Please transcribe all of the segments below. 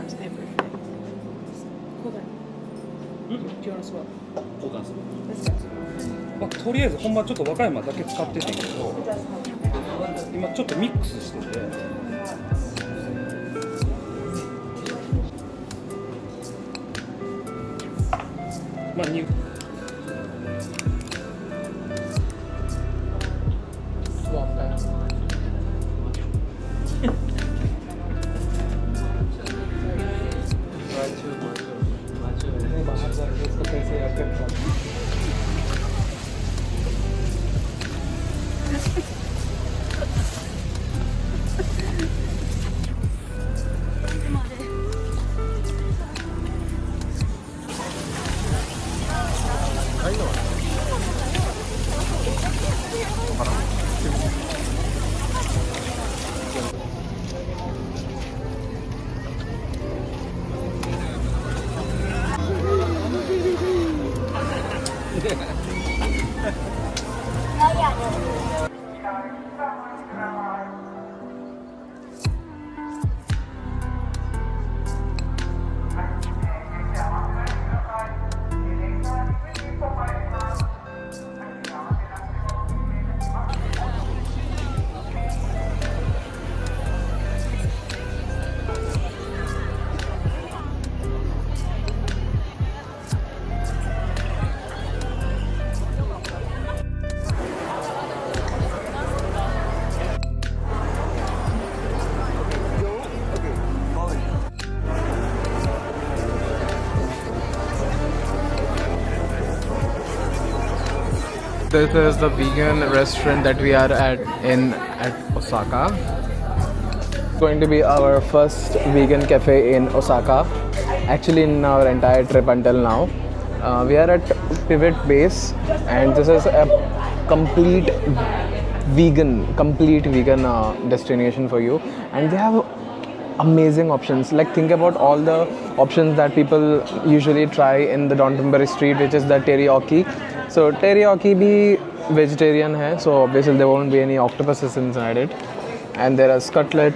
grams everything. Hold on. Do you want to swap? 交換する。 Let's go. まあ、とりあえずほんまちょっと和歌山だけ使っててんけど、今ちょっとミックスしてて。まあ、に。Swap that. नहीं बाहर जाके इसको कैसे याद करता हूँ This is the vegan restaurant that we are at Osaka. It's going to be our first vegan cafe in Osaka. Actually, in our entire trip until now, we are at Pivot Base, and this is a complete vegan destination for you. And they have amazing options. Like, think about all the options that people usually try in the Downtonbury Street, which is the teriyaki. So teriyaki bhi vegetarian hai, so obviously there won't be any octopuses inside it. And there is cutlet.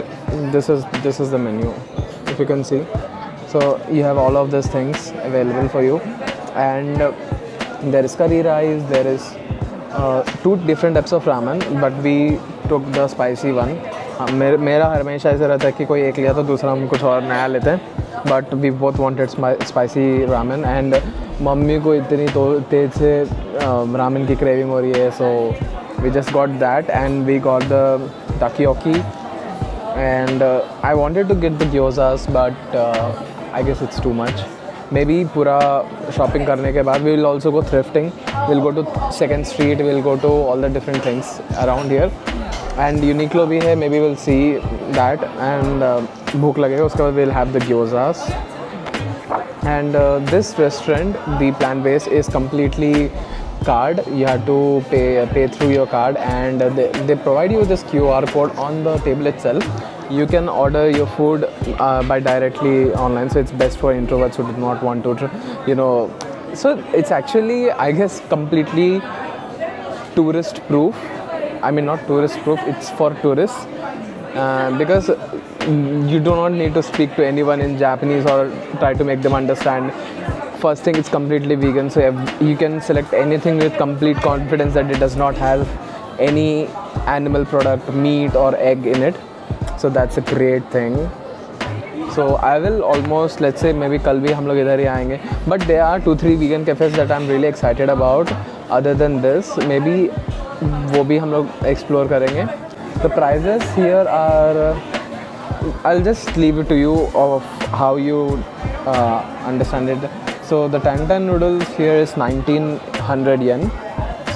This is the menu, if you can see. So you have all of these things available for you. And there is curry rice. There is 2 different types of ramen, but we took the spicy one. मेरा हमेशा ऐसा रहता है कि कोई एक लिया तो दूसरा हम कुछ और नया लेते हैं, but we both wanted spicy ramen. And mummy को इतनी तो तेज से रामेन की क्रेविंग हो रही है, so we just got that and we got the takoyaki. And I wanted to get the gyozas, but I guess it's too much. maybe पूरा shopping करने के बाद we will also go thrifting. We'll go to 2nd Street, we'll go to all the different things around here. And Uniqlo भी है, maybe we'll see that. And भूख लगेगा उसके बाद we'll have the gyozas. And this restaurant, the plant base, is completely card. You have to pay through your card, and they provide you this QR code on the table itself. You can order your food by directly online, so it's best for introverts who do not want to, so it's actually, I guess, completely tourist proof. I mean, not tourist proof, it's for tourists, because you do not need to speak to anyone in Japanese or try to make them understand. First thing, it's completely vegan, so you can select anything with complete confidence that it does not have any animal product, meat or egg in it. So that's a great thing. So I will almost, let's say maybe कल भी हम लोग इधर ही आएंगे. But there are 2-3 vegan cafes that I'm really excited about. Other than this, maybe वो भी हम लोग explore करेंगे. The prices here are, I'll just leave it to you of how you understand it. So the Tantan noodles here is 1900 yen.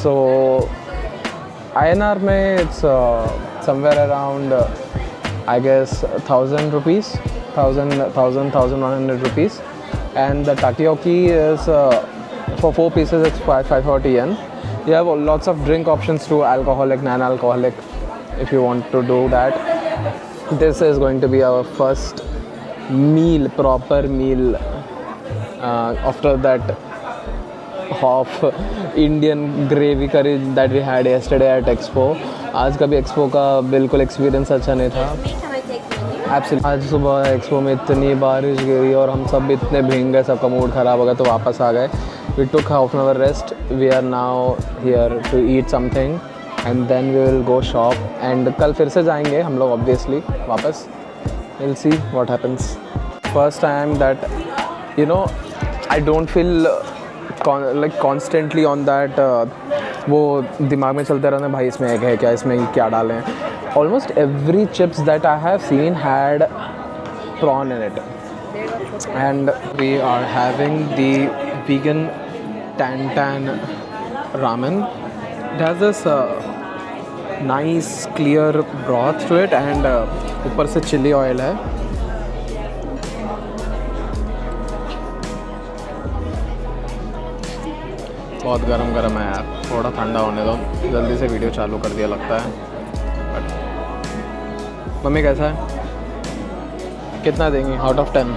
So INR में it's somewhere around I guess 1000 rupees, 1100 rupees. And the takoyaki is for 4 pieces it's 540 yen. You have lots of drink options too, alcoholic, non-alcoholic, if you want to do that. This is going to be our first meal, proper meal, after that half Indian gravy curry that we had yesterday at Expo. आज का भी Expo का बिल्कुल experience अच्छा नहीं था. Can I take menu? Absolutely. आज सुबह एक्सपो में इतनी बारिश गिरी और हम सब इतने भीग गए, सबका मूड ख़राब हो गया, तो वापस आ गए। We took half an hour rest, we are now here to eat something and then we will go shop and कल फिर से जाएंगे हम लोग ऑब्वियसली वापस। Will see what happens. First time that you know I don't feel like constantly on that, वो दिमाग में चलते रहना भाई इसमें एग है क्या, इसमें क्या डालें। Almost every chips that I have seen had prawn in it, and we are having the vegan Tantan ramen. It has this nice clear broth to it and ऊपर से चिली ऑयल है। बहुत गरम गरम है यार, थोड़ा ठंडा होने दो। जल्दी से वीडियो चालू कर दिया लगता है। बट मम्मी कैसा है, कितना देंगी आउट ऑफ 10?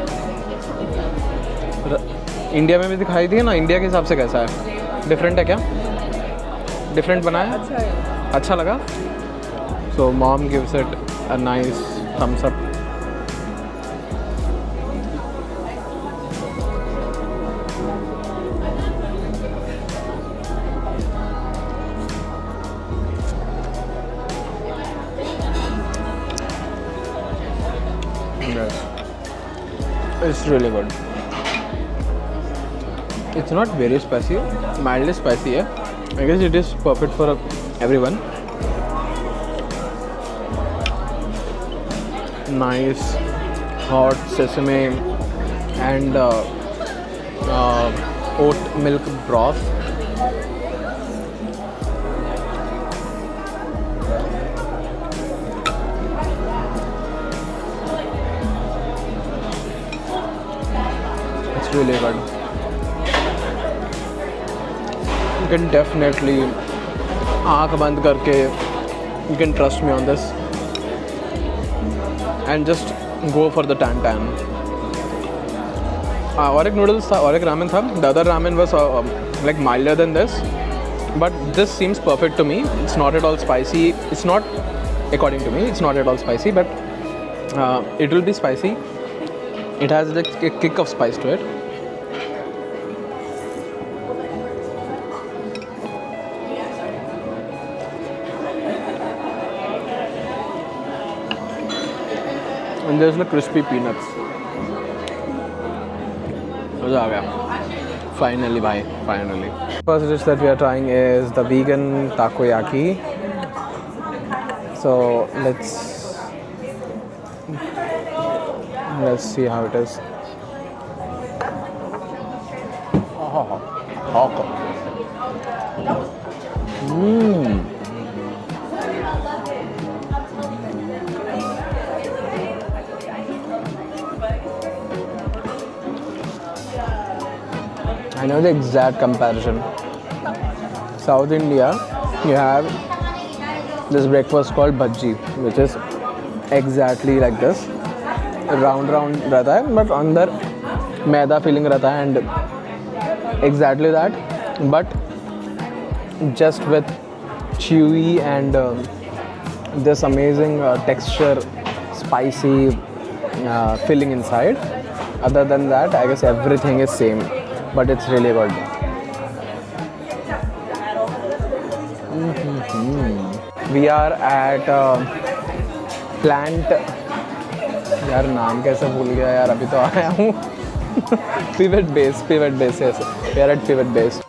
इंडिया में भी दिखाई थी ना, इंडिया के हिसाब से कैसा है? डिफरेंट है क्या? डिफरेंट बनाया? अच्छा है। अच्छा लगा? So mom gives it a nice thumbs up. It's really good. It's not very spicy, mildly spicy है. I guess it is perfect for everyone. Nice hot sesame and oat milk broth. Really good. You can definitely आँख बंद करके you can trust me on this and just go for the Tantan. और एक noodles था और एक ramen था. The other ramen was like milder than this, but this seems perfect to me. It's not at all spicy. It's not, according to me, it's not at all spicy, but it will be spicy. It has like a kick of spice to it. And there's like crispy peanuts. मज़ा आ गया finally भाई, finally. First dish that we are trying is the vegan takoyaki. So let's see how it is. I know the exact comparison. South India, you have this breakfast called bhaji, which is exactly like this. Round रहता है, but अंदर मैदा feeling रहता है, and exactly that, but just with chewy and this amazing texture, spicy filling inside. Other than that, I guess everything is same, but it's really good. We are at Plant, यार नाम कैसे भूल गया यार, अभी तो आया हूँ। Pivot Base, yes. We are at Pivot Base.